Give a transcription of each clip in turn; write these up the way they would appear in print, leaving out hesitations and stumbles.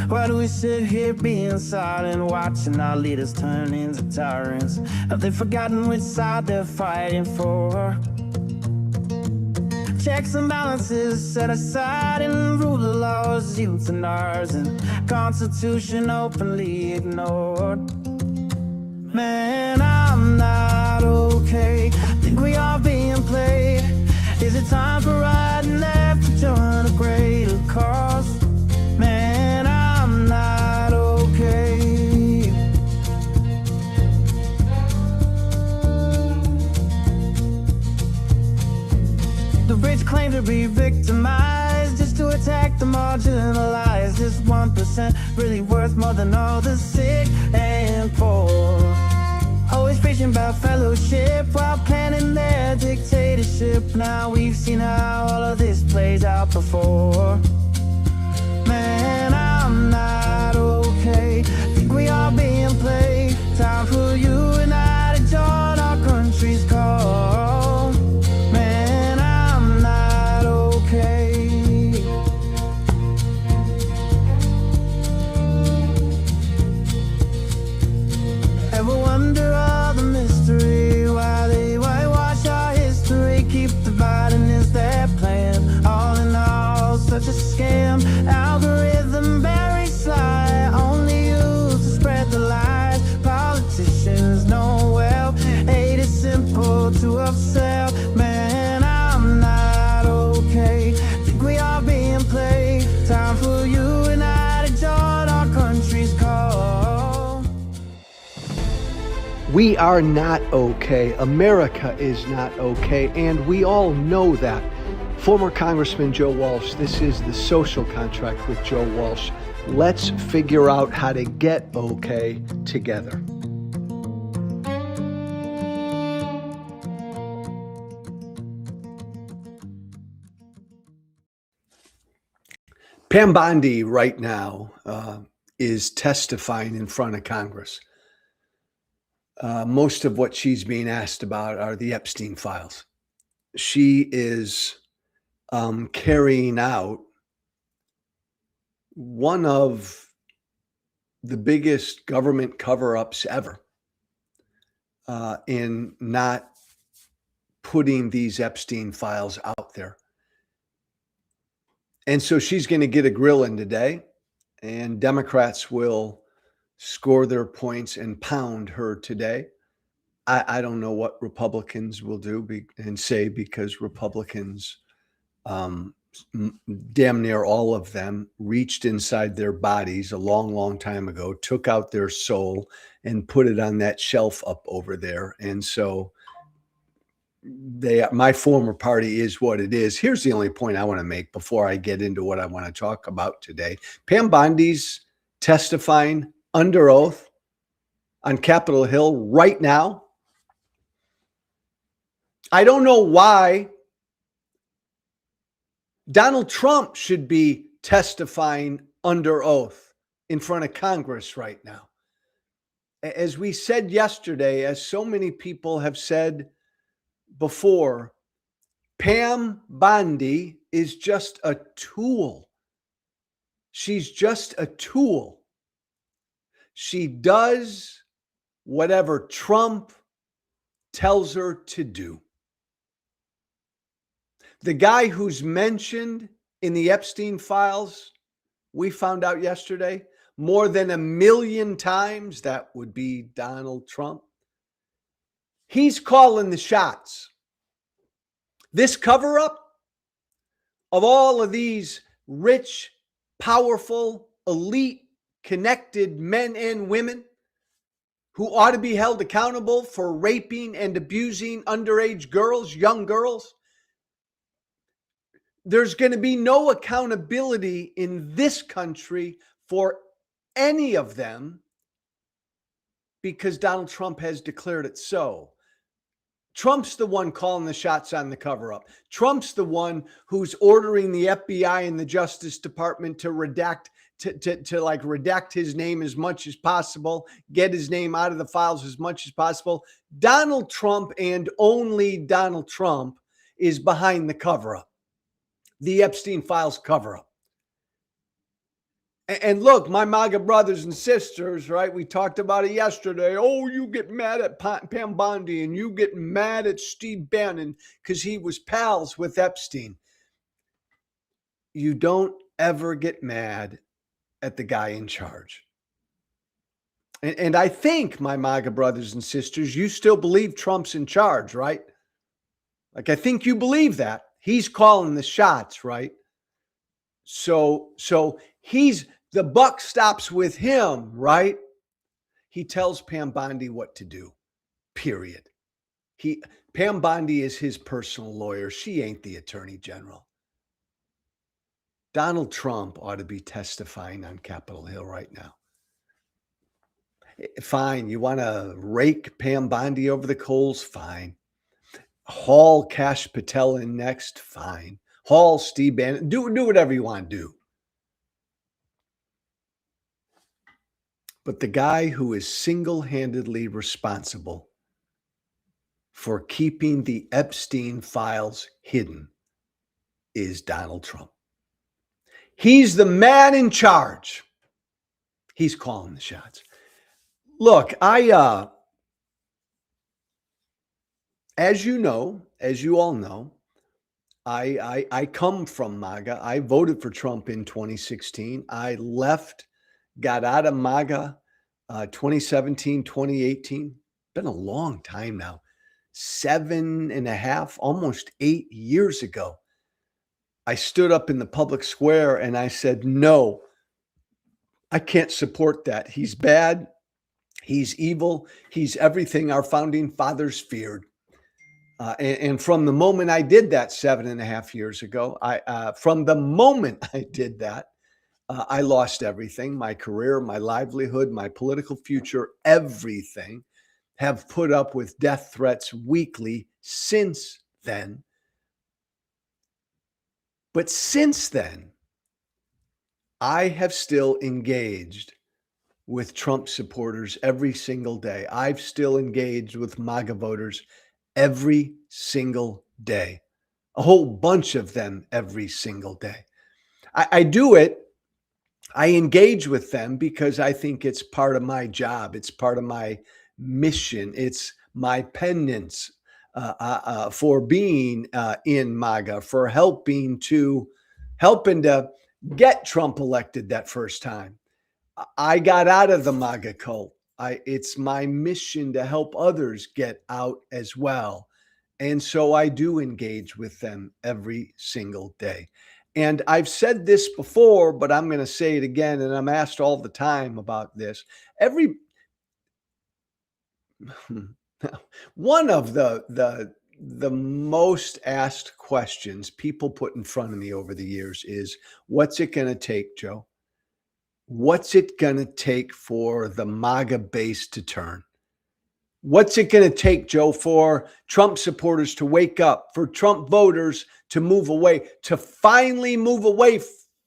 Why do we sit here being silent, watching our leaders turn into tyrants? Have they forgotten which side they're fighting for? Checks and balances set aside and rule of laws, youths and ours, and Constitution openly ignored. Man, I'm not okay. Think we are being played. Is it time for right and left to join a greater cause? Man, I'm not okay. The rich claim to be victimized just to attack the marginalized. Is 1% really worth more than all the sick and poor? Always preaching about fellowship while planning their dictatorship. Now we've seen how all of this plays out before. Man, I'm not okay. Think we are being played. Time for you and I to join our country's call. Man, I'm not okay. Ever wonder all the mystery, why they whitewash our history, keep dividing is their plan? All in all, such a scam. Algorithm very sly, only used to spread the lies. Politicians know well, hate is simple to upsell. Man, I'm not okay. Think we are being played. Time for you and I to join our country's call. We are not okay. America is not okay, and we all know that. Former Congressman Joe Walsh, this is The Social Contract with Joe Walsh. Let's figure out how to get okay together. Pam Bondi right now is testifying in front of Congress. Most of what she's being asked about are the Epstein files. She is carrying out one of the biggest government cover-ups ever in not putting these Epstein files out there. And so she's going to get a grilling today, and Democrats will score their points and pound her today. I don't know what Republicans will do and say, because Republicans, damn near all of them, reached inside their bodies a long, long time ago, took out their soul and put it on that shelf up over there. And so my former party is what it is. Here's the only point I want to make before I get into what I want to talk about today. Pam Bondi's testifying under oath on Capitol Hill right now. I don't know why Donald Trump should be testifying under oath in front of Congress right now. As we said yesterday, as so many people have said before, Pam Bondi is just a tool. She's just a tool. She does whatever Trump tells her to do. The guy who's mentioned in the Epstein files, we found out yesterday, more than 1 million times, that would be Donald Trump. He's calling the shots. This cover-up of all of these rich, powerful, elite, connected men and women who ought to be held accountable for raping and abusing underage girls, young girls. There's going to be no accountability in this country for any of them because Donald Trump has declared it so. Trump's the one calling the shots on the cover-up. Trump's the one who's ordering the FBI and the Justice Department to redact his name as much as possible, get his name out of the files as much as possible. Donald Trump and only Donald Trump is behind the cover-up, the Epstein files cover-up. And look, my MAGA brothers and sisters, right? We talked about it yesterday. Oh, you get mad at Pam Bondi and you get mad at Steve Bannon because he was pals with Epstein. You don't ever get mad at the guy in charge. And I think, my MAGA brothers and sisters, you still believe Trump's in charge, right? Like, I think you believe that. He's calling the shots, right? So he's, the buck stops with him, right? He tells Pam Bondi what to do, period. Pam Bondi is his personal lawyer. She ain't the attorney general. Donald Trump ought to be testifying on Capitol Hill right now. Fine. You want to rake Pam Bondi over the coals? Fine. Haul Kash Patel in next? Fine. Haul Steve Bannon. Do whatever you want to do. But the guy who is single-handedly responsible for keeping the Epstein files hidden is Donald Trump. He's the man in charge. He's calling the shots. Look, as you all know, I come from MAGA. I voted for Trump in 2016. I left, got out of MAGA 2017, 2018. Been a long time now. 7.5, almost 8 years ago. I stood up in the public square and I said, no, I can't support that. He's bad. He's evil. He's everything our founding fathers feared. And from the moment I did that 7.5 years ago, from the moment I did that, I lost everything, my career, my livelihood, my political future, everything. Have put up with death threats weekly since then. But since then, I have still engaged with Trump supporters every single day. I've still engaged with MAGA voters every single day, a whole bunch of them every single day. I do it. I engage with them because I think it's part of my job. It's part of my mission. It's my penance for being in MAGA, for helping to get Trump elected that first time. I got out of the MAGA cult. It's my mission to help others get out as well. And so I do engage with them every single day. And I've said this before, but I'm going to say it again. And I'm asked all the time about this. One of the most asked questions people put in front of me over the years is, what's it going to take, Joe? What's it going to take for the MAGA base to turn? What's it going to take, Joe, for Trump supporters to wake up, for Trump voters to move away, to finally move away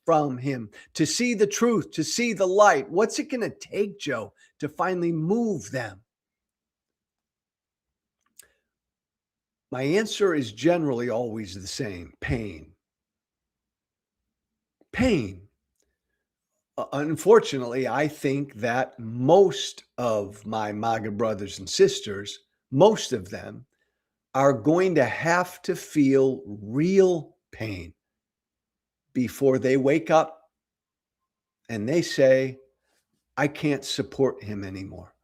from him, to see the truth, to see the light? What's it going to take, Joe, to finally move them? My answer is generally always the same: pain. Pain. Unfortunately, I think that most of my MAGA brothers and sisters, most of them, are going to have to feel real pain before they wake up and they say, I can't support him anymore.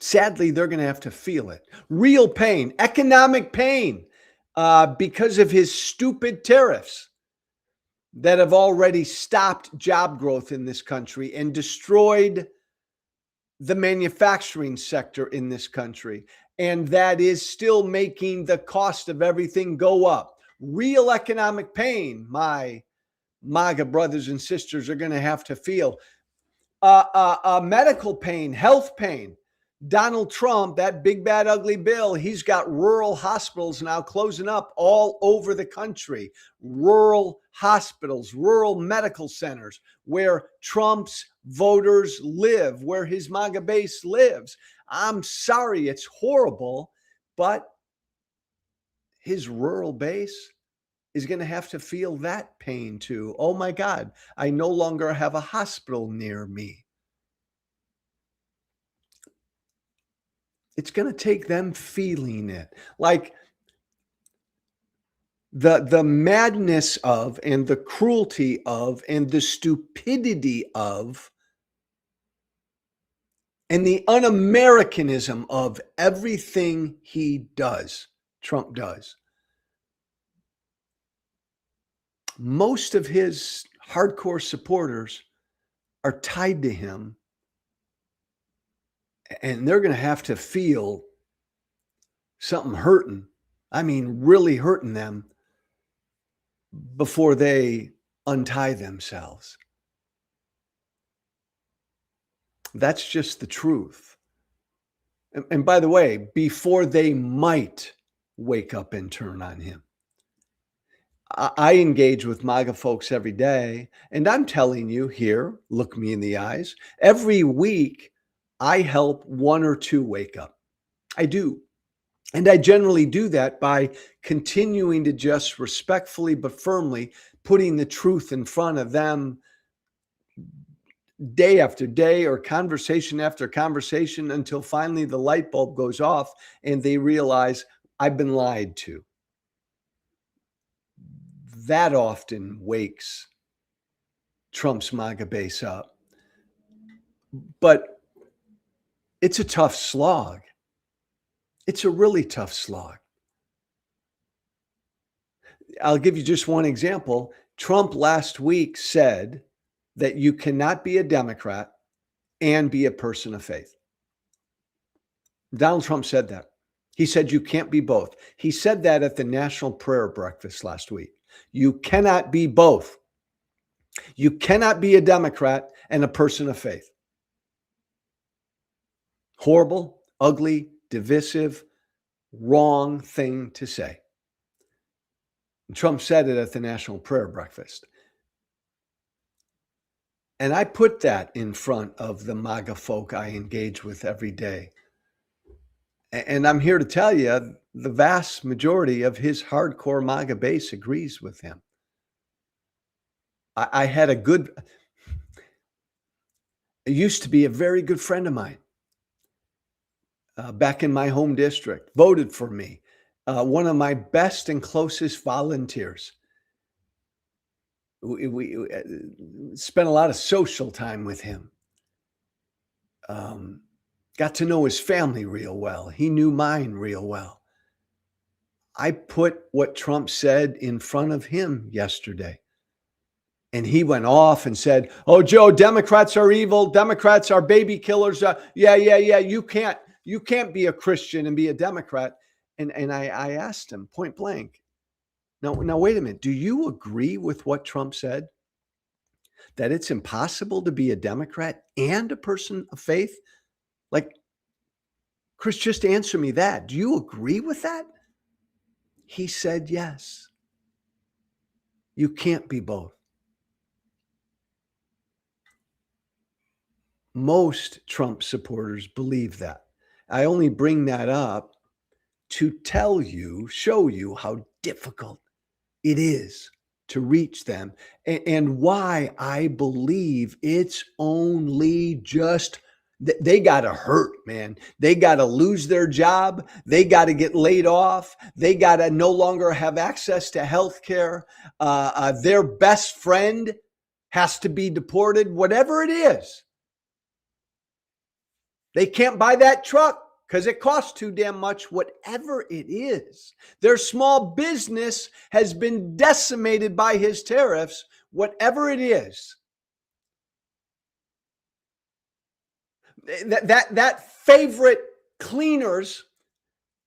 Sadly, they're going to have to feel it. Real pain, economic pain, because of his stupid tariffs that have already stopped job growth in this country and destroyed the manufacturing sector in this country. And that is still making the cost of everything go up. Real economic pain, my MAGA brothers and sisters are going to have to feel. Medical pain, health pain. Donald Trump, that big, bad, ugly bill, he's got rural hospitals now closing up all over the country. Rural hospitals, rural medical centers where Trump's voters live, where his MAGA base lives. I'm sorry, it's horrible, but his rural base, is going to have to feel that pain too. Oh my God, I no longer have a hospital near me. It's going to take them feeling it. Like the madness of, and the cruelty of, and the stupidity of, and the un-Americanism of everything he does, Trump does. Most of his hardcore supporters are tied to him, and they're going to have to feel something hurting. I mean, really hurting them before they untie themselves. That's just the truth. And by the way, before they might wake up and turn on him. I engage with MAGA folks every day, and I'm telling you here, look me in the eyes, every week I help one or two wake up. I do. And I generally do that by continuing to just respectfully but firmly putting the truth in front of them day after day or conversation after conversation until finally the light bulb goes off and they realize I've been lied to. That often wakes Trump's MAGA base up. But it's a tough slog. It's a really tough slog. I'll give you just one example. Trump last week said that you cannot be a Democrat and be a person of faith. Donald Trump said that. He said you can't be both. He said that at the National Prayer Breakfast last week. You cannot be both. You cannot be a Democrat and a person of faith. Horrible, ugly, divisive, wrong thing to say. And Trump said it at the National Prayer Breakfast. And I put that in front of the MAGA folk I engage with every day. And I'm here to tell you, the vast majority of his hardcore MAGA base agrees with him. I had it used to be a very good friend of mine back in my home district, voted for me. One of my best and closest volunteers. We spent a lot of social time with him. Got to know his family real well. He knew mine real well. I put what Trump said in front of him yesterday. And he went off and said, "Oh, Joe, Democrats are evil. Democrats are baby killers. Yeah. You can't be a Christian and be a Democrat." And I asked him point blank, Now, wait a minute. Do you agree with what Trump said? That it's impossible to be a Democrat and a person of faith? Like, Chris, just answer me that. Do you agree with that? He said yes. You can't be both. Most Trump supporters believe that. I only bring that up to show you how difficult it is to reach them and why I believe it's only just they got to hurt, man. They got to lose their job. They got to get laid off. They got to no longer have access to health care. Their best friend has to be deported, whatever it is. They can't buy that truck because it costs too damn much, whatever it is. Their small business has been decimated by his tariffs, whatever it is. That favorite cleaners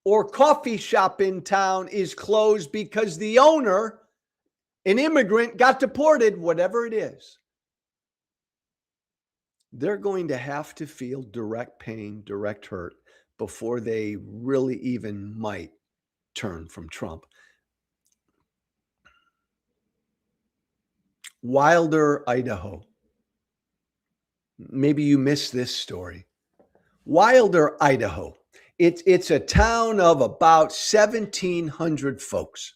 or coffee shop in town is closed because the owner, an immigrant, got deported, whatever it is. They're going to have to feel direct pain, direct hurt before they really even might turn from Trump. Wilder, Idaho. Maybe you missed this story. Wilder, Idaho. It's a town of about 1,700 folks.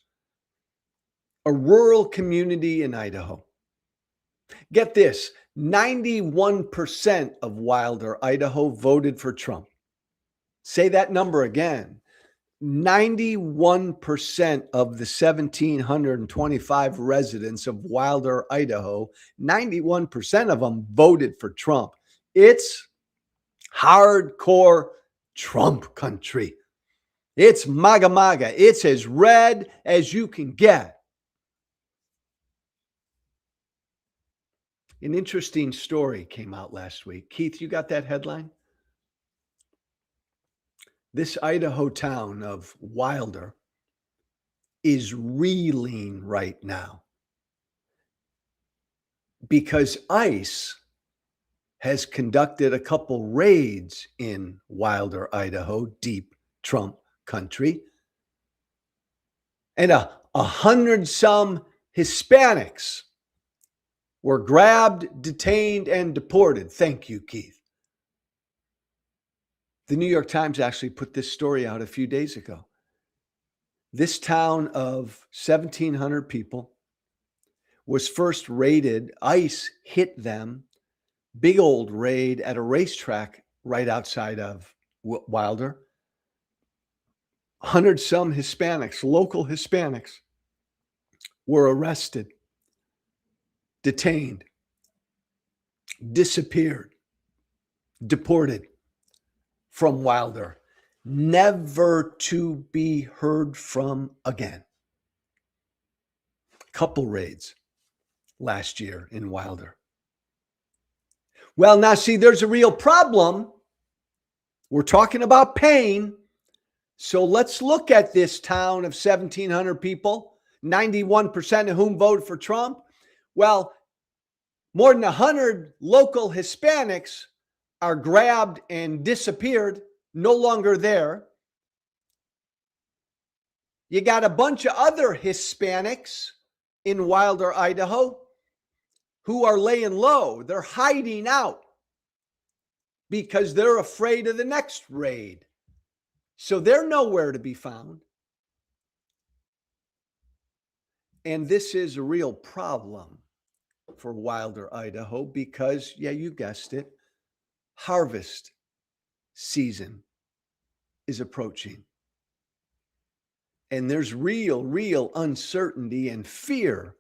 a rural community in Idaho. Get this, 91% of Wilder, Idaho voted for Trump. Say that number again. 91% of the 1,725 residents of Wilder, Idaho, 91% of them voted for Trump. It's hardcore Trump country. It's MAGA MAGA. It's as red as you can get. An interesting story came out last week. Keith, you got that headline? This Idaho town of Wilder is reeling right now because ICE has conducted a couple raids in Wilder, Idaho, deep Trump country, and 100-some Hispanics were grabbed, detained, and deported. Thank you, Keith. The New York Times actually put this story out a few days ago. This town of 1,700 people was first raided. ICE hit them. Big old raid at a racetrack right outside of Wilder. 100-some Hispanics, local Hispanics, were arrested, detained, disappeared, deported from Wilder, never to be heard from again. Couple raids last year in Wilder. Well, now see, there's a real problem. We're talking about pain. So let's look at this town of 1,700 people, 91% of whom voted for Trump. Well, more than 100 local Hispanics are grabbed and disappeared, no longer there. You got a bunch of other Hispanics in Wilder, Idaho, who are laying low. They're hiding out because they're afraid of the next raid. So they're nowhere to be found. And this is a real problem for Wilder, Idaho, because, yeah, you guessed it, harvest season is approaching. And there's real uncertainty and fear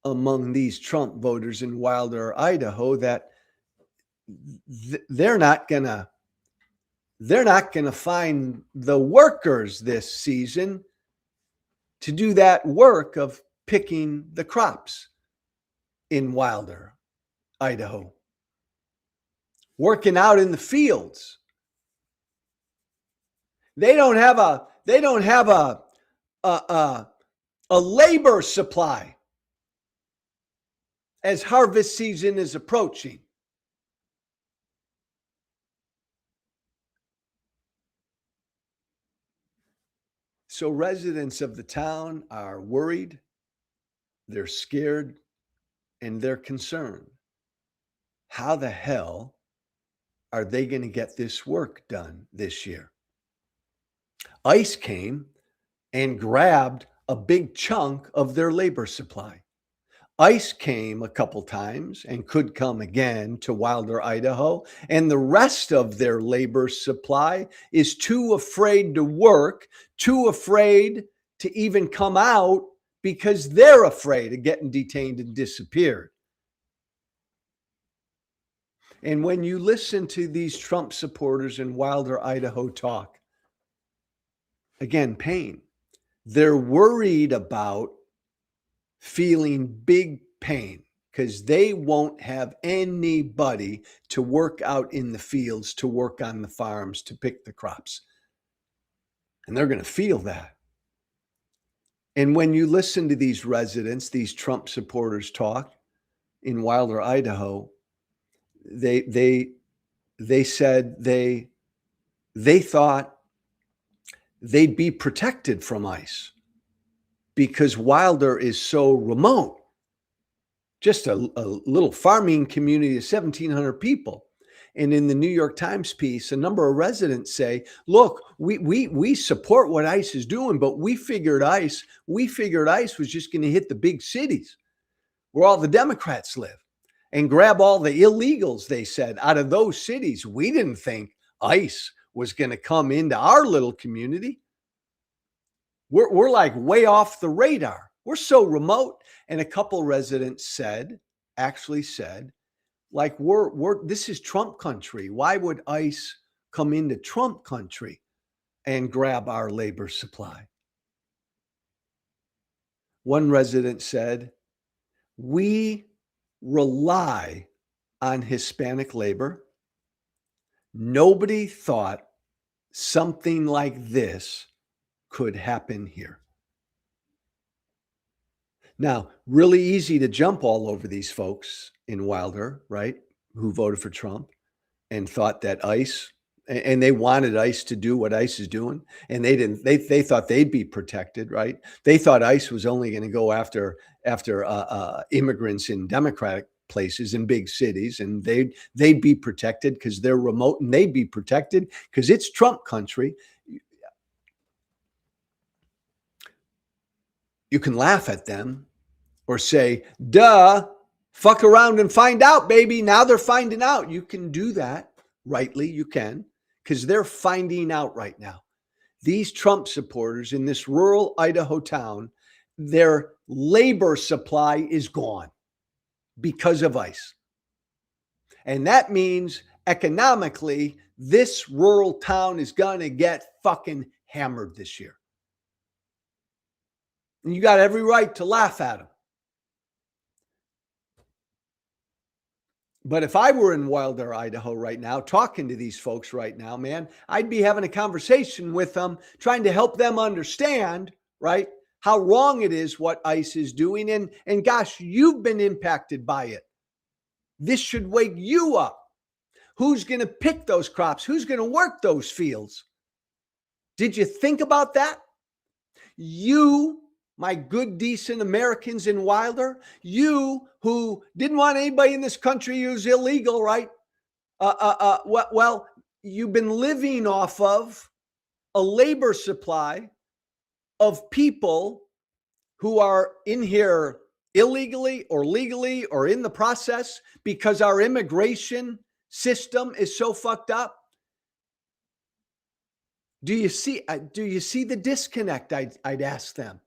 among these Trump voters in Wilder, Idaho, that they're not gonna find the workers this season to do that work of picking the crops in Wilder, Idaho, working out in the fields. They don't have a labor supply as harvest season is approaching. So residents of the town are worried, they're scared, and they're concerned. How the hell are they going to get this work done this year? ICE came and grabbed a big chunk of their labor supply. ICE came a couple times and could come again to Wilder, Idaho, and the rest of their labor supply is too afraid to work, too afraid to even come out because they're afraid of getting detained and disappeared. And when you listen to these Trump supporters in Wilder, Idaho talk, again, pain. They're worried about feeling big pain because they won't have anybody to work out in the fields, to work on the farms, to pick the crops. And they're going to feel that. And when you listen to these residents, these Trump supporters talk in Wilder, Idaho, they said they thought they'd be protected from ICE because Wilder is so remote. Just a little farming community of 1,700 people. And in the New York Times piece, a number of residents say, look, we support what ICE is doing, but we figured ICE was just going to hit the big cities where all the Democrats live and grab all the illegals, they said, out of those cities. We didn't think ICE was going to come into our little community. We're like way off the radar. We're so remote. And a couple residents actually said, like, this is Trump country. Why would ICE come into Trump country and grab our labor supply? One resident said, we rely on Hispanic labor. Nobody thought something like this could happen here. Now, really easy to jump all over these folks in Wilder, right, who voted for Trump and thought that ICE, and they wanted ICE to do what ICE is doing, and they thought they'd be protected, right? They thought ICE was only going to go after immigrants in Democratic places in big cities, and they'd be protected because they're remote, and they'd be protected because it's Trump country. You can laugh at them or say, duh, fuck around and find out, baby. Now they're finding out. You can do that rightly. You can, because they're finding out right now. These Trump supporters in this rural Idaho town, their labor supply is gone because of ICE. And that means economically, this rural town is going to get fucking hammered this year. And you got every right to laugh at them. But if I were in Wilder, Idaho right now, talking to these folks right now, man, I'd be having a conversation with them, trying to help them understand, right, how wrong it is what ICE is doing. And gosh, you've been impacted by it. This should wake you up. Who's going to pick those crops? Who's going to work those fields? Did you think about that? You, my good, decent Americans in Wilder, you who didn't want anybody in this country who's illegal, right? Well, you've been living off of a labor supply of people who are in here illegally or legally or in the process because our immigration system is so fucked up. Do you see the disconnect? I'd ask them.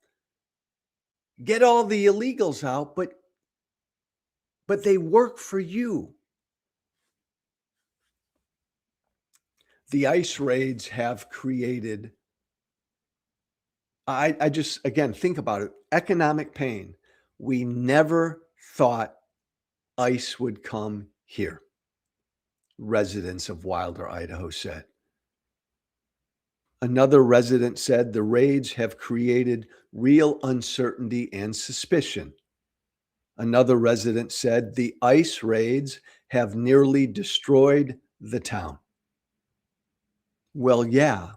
Get all the illegals out, but they work for you. The ICE raids have created, I just, again, think about it, economic pain. We never thought ICE would come here, residents of Wilder, Idaho said. Another resident said the raids have created real uncertainty and suspicion. Another resident said the ICE raids have nearly destroyed the town. Well, yeah,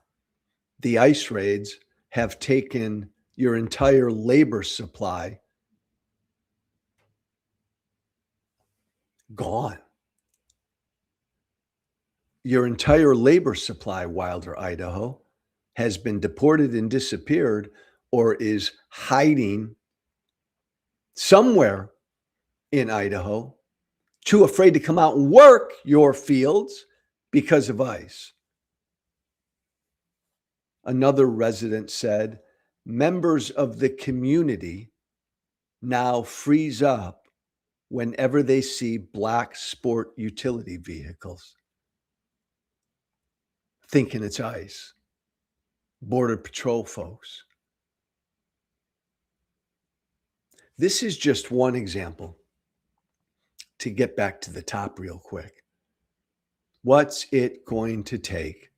the ICE raids have taken your entire labor supply gone. Your entire labor supply, Wilder, Idaho, has been deported and disappeared or is hiding somewhere in Idaho, too afraid to come out and work your fields because of ICE. Another resident said, members of the community now freeze up whenever they see black sport utility vehicles, thinking it's ICE. Border Patrol folks. This is just one example to get back to the top real quick. What's it going to take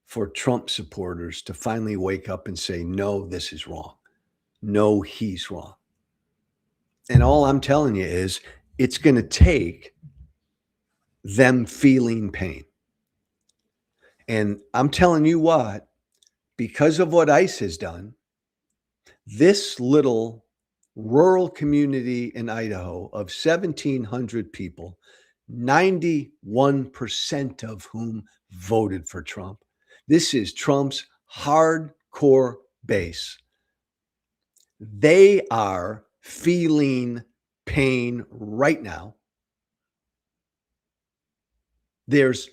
for Trump supporters to finally wake up and say, no, this is wrong. No, he's wrong. And all I'm telling you is it's going to take them feeling pain. And I'm telling you what, because of what ICE has done, this little rural community in Idaho of 1,700 people 91% of whom voted for Trump. This is Trump's hardcore base. They are feeling pain right now. There's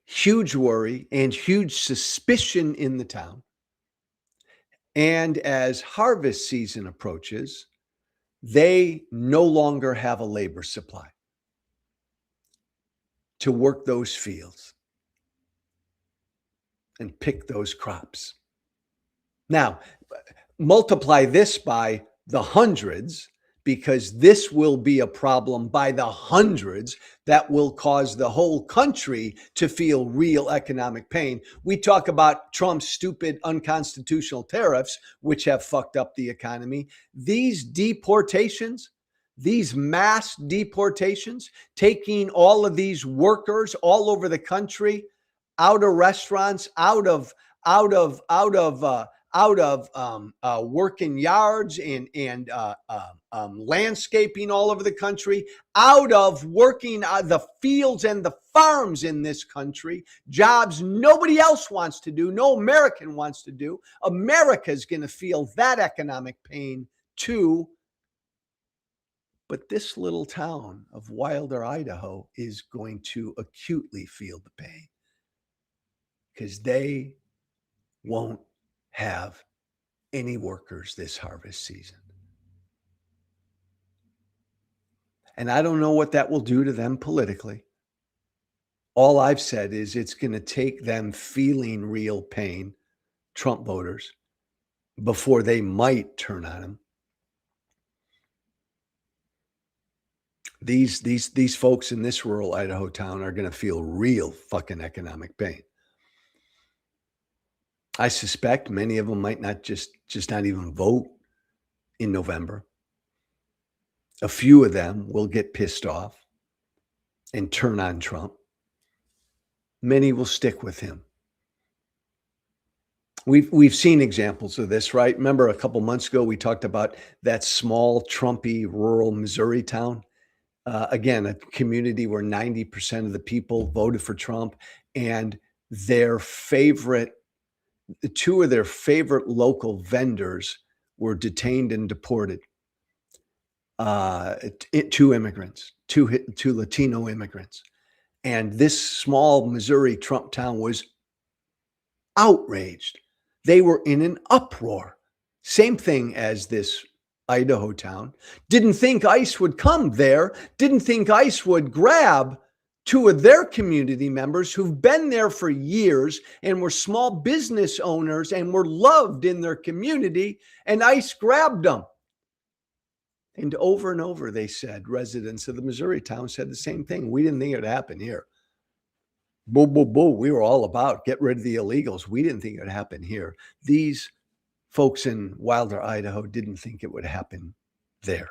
huge worry and huge suspicion in the town. And as harvest season approaches, they no longer have a labor supply to work those fields and pick those crops. Now, multiply this by the hundreds, because this will be a problem by the hundreds that will cause the whole country to feel real economic pain. We talk about Trump's stupid unconstitutional tariffs, which have fucked up the economy. These deportations, these mass deportations, taking all of these workers all over the country out of restaurants, out of working yards and landscaping all over the country, out of working the fields and the farms in this country, jobs nobody else wants to do, no American wants to do. America's going to feel that economic pain too. But this little town of Wilder, Idaho is going to acutely feel the pain because they won't have any workers this harvest season. And I don't know what that will do to them politically. All I've said is it's going to take them feeling real pain, Trump voters, before they might turn on him. These folks in this rural Idaho town are going to feel real fucking economic pain. I suspect many of them might not just not even vote in November. A few of them will get pissed off and turn on Trump. Many will stick with him. We've seen examples of this, right? Remember a couple months ago, we talked about that small Trumpy rural Missouri town. Again, a community where 90% of the people voted for Trump, and two of their favorite local vendors were detained and deported. Two immigrants, two Latino immigrants. And this small Missouri Trump town was outraged. They were in an uproar. Same thing as this Idaho town. Didn't think ICE would come there. Didn't think ICE would grab two of their community members who've been there for years and were small business owners and were loved in their community, and ICE grabbed them. And over, they said, residents of the Missouri town said the same thing. We didn't think it would happen here. Boo, boo, boo. We were all about get rid of the illegals. We didn't think it would happen here. These folks in Wilder, Idaho didn't think it would happen there.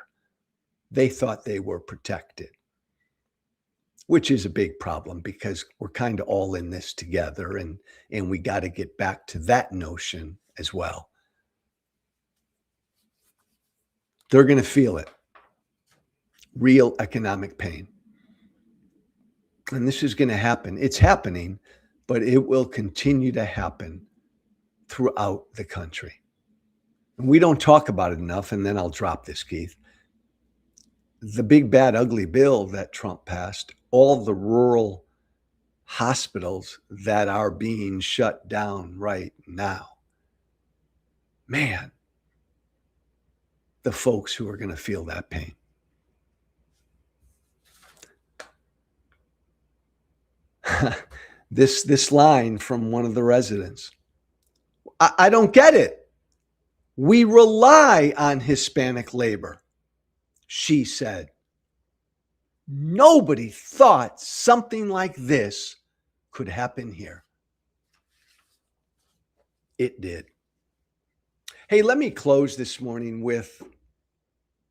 They thought they were protected, which is a big problem because we're kind of all in this together, and we got to get back to that notion as well. They're going to feel it. Real economic pain. And this is going to happen. It's happening, but it will continue to happen throughout the country. And we don't talk about it enough, and then I'll drop this, Keith. The big, bad, ugly bill that Trump passed, all the rural hospitals that are being shut down right now. Man, the folks who are going to feel that pain. This line from one of the residents. I don't get it. We rely on Hispanic labor, she said. Nobody thought something like this could happen here. It did. Hey, let me close this morning with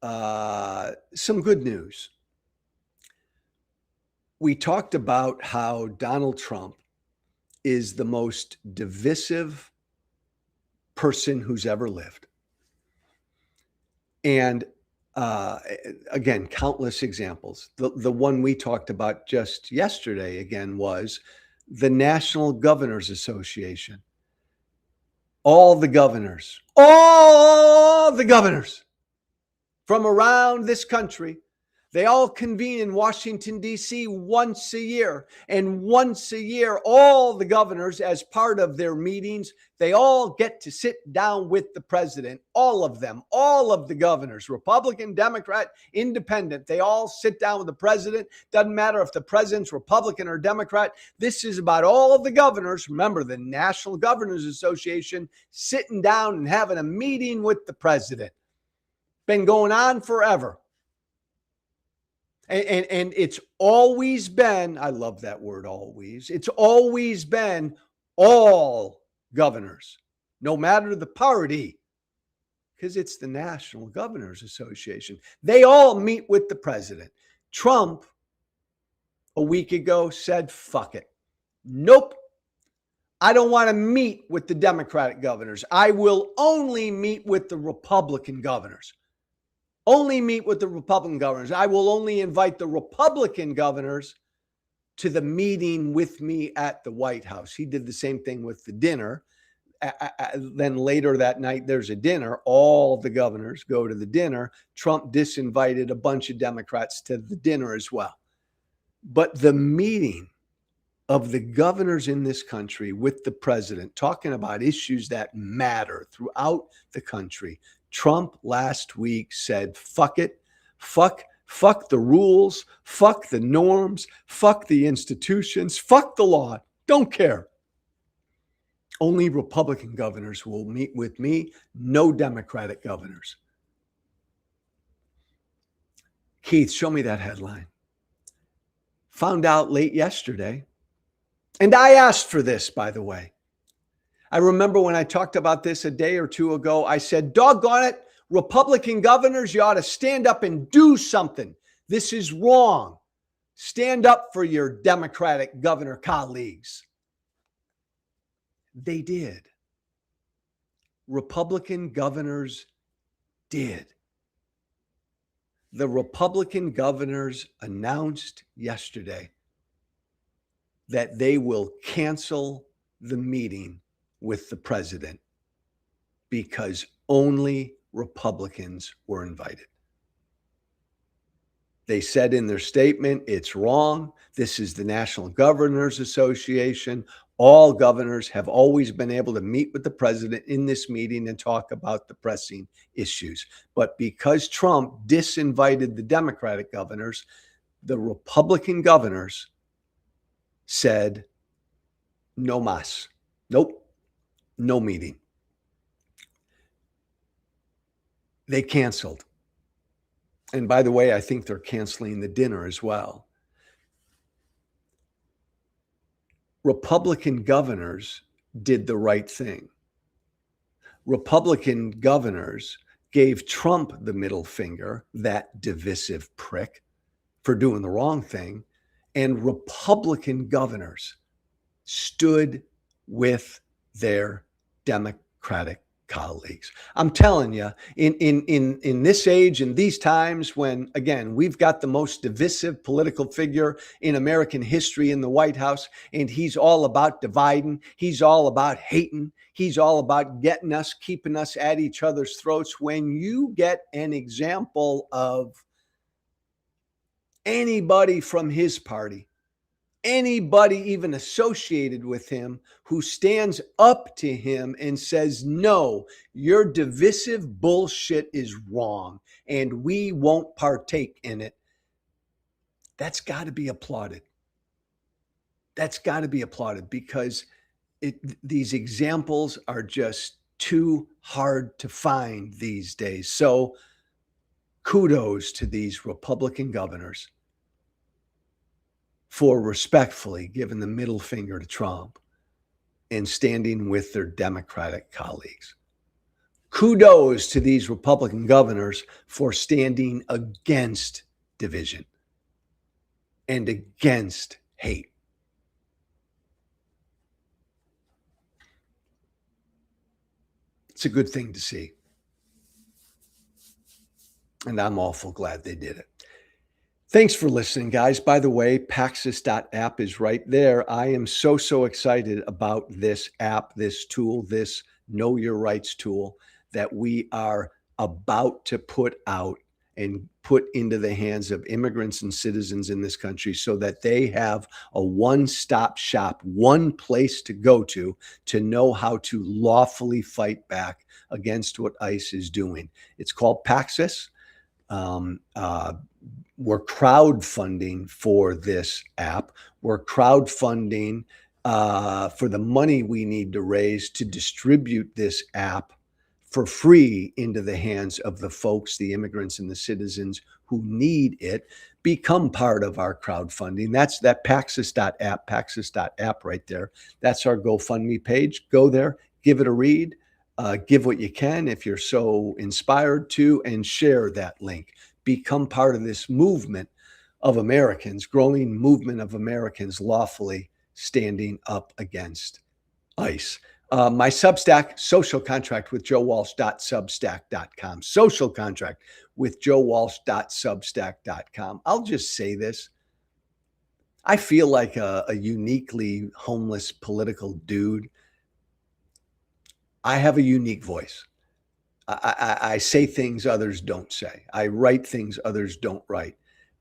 some good news. We talked about how Donald Trump is the most divisive person who's ever lived. And Uh, Again, countless examples. The one we talked about just yesterday again was the National Governors Association. All the governors from around this country, they all convene in Washington, D.C. once a year. And once a year, all the governors, as part of their meetings, they all get to sit down with the president. All of them, all of the governors, Republican, Democrat, Independent, they all sit down with the president. Doesn't matter if the president's Republican or Democrat. This is about all of the governors. Remember, the National Governors Association sitting down and having a meeting with the president. Been going on forever. And it's always been, I love that word always, it's always been all governors, no matter the party, because it's the National Governors Association. They all meet with the president. Trump, a week ago, said, fuck it. Nope. I don't want to meet with the Democratic governors. I will only meet with the Republican governors. Only meet with the Republican governors. I will only invite the Republican governors to the meeting with me at the White House. He did the same thing with the dinner. Then later that night, there's a dinner. All the governors go to the dinner. Trump disinvited a bunch of Democrats to the dinner as well. But the meeting of the governors in this country with the president, talking about issues that matter throughout the country, Trump last week said, fuck it, fuck the rules, fuck the norms, fuck the institutions, fuck the law, don't care. Only Republican governors will meet with me, no Democratic governors. Keith, show me that headline. Found out late yesterday, and I asked for this, by the way. I remember when I talked about this a day or two ago, I said, doggone it, Republican governors, you ought to stand up and do something. This is wrong. Stand up for your Democratic governor colleagues. They did. Republican governors did. The Republican governors announced yesterday that they will cancel the meeting with the president because only Republicans were invited. They said in their statement, it's wrong. This is the National Governors Association. All governors have always been able to meet with the president in this meeting and talk about the pressing issues. But because Trump disinvited the Democratic governors, the Republican governors said, no mas. Nope. No meeting. They canceled. And by the way, I think they're canceling the dinner as well. Republican governors did the right thing. Republican governors gave Trump the middle finger, that divisive prick, for doing the wrong thing. And Republican governors stood with their Democratic colleagues. I'm telling you, in this age, in these times when, again, we've got the most divisive political figure in American history in the White House, and he's all about dividing. He's all about hating. He's all about getting us, keeping us at each other's throats. When you get an example of anybody from his party, anybody even associated with him who stands up to him and says, no, your divisive bullshit is wrong and we won't partake in it, that's got to be applauded. That's got to be applauded because these examples are just too hard to find these days. So kudos to these Republican governors for respectfully giving the middle finger to Trump and standing with their Democratic colleagues. Kudos to these Republican governors for standing against division and against hate. It's a good thing to see. And I'm awful glad they did it. Thanks for listening, guys. By the way, Paxos.app is right there. I am so excited about this app, this tool, this Know Your Rights tool that we are about to put out and put into the hands of immigrants and citizens in this country so that they have a one-stop shop, one place to go to know how to lawfully fight back against what ICE is doing. It's called Paxos. We're crowdfunding for this app. We're crowdfunding for the money we need to raise to distribute this app for free into the hands of the folks, the immigrants and the citizens who need it. Become part of our crowdfunding. That's that Paxos.app right there. That's our GoFundMe page. Go there, give it a read, give what you can if you're so inspired to, and share that link. Become part of this movement of Americans, growing movement of Americans lawfully standing up against ICE. My Substack, Social Contract with Joe Walsh.substack.com. Social Contract with Joe Walsh.substack.com. I'll just say this. I feel like a uniquely homeless political dude. I have a unique voice. I say things others don't say. I write things others don't write.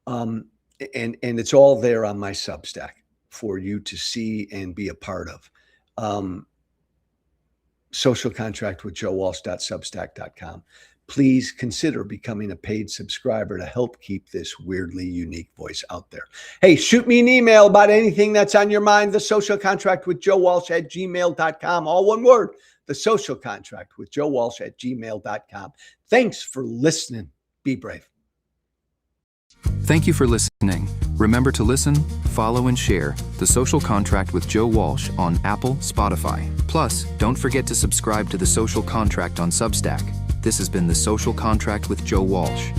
And it's all there on my Substack for you to see and be a part of. Social Contract with Joe Walsh.substack.com. Please consider becoming a paid subscriber to help keep this weirdly unique voice out there. Hey, shoot me an email about anything that's on your mind. The Social Contract with Joe Walsh@gmail.com. All one word. The Social Contract with Joe Walsh@gmail.com. Thanks for listening. Be brave. Thank you for listening. Remember to listen, follow, and share The Social Contract with Joe Walsh on Apple, Spotify. Plus, don't forget to subscribe to The Social Contract on Substack. This has been The Social Contract with Joe Walsh.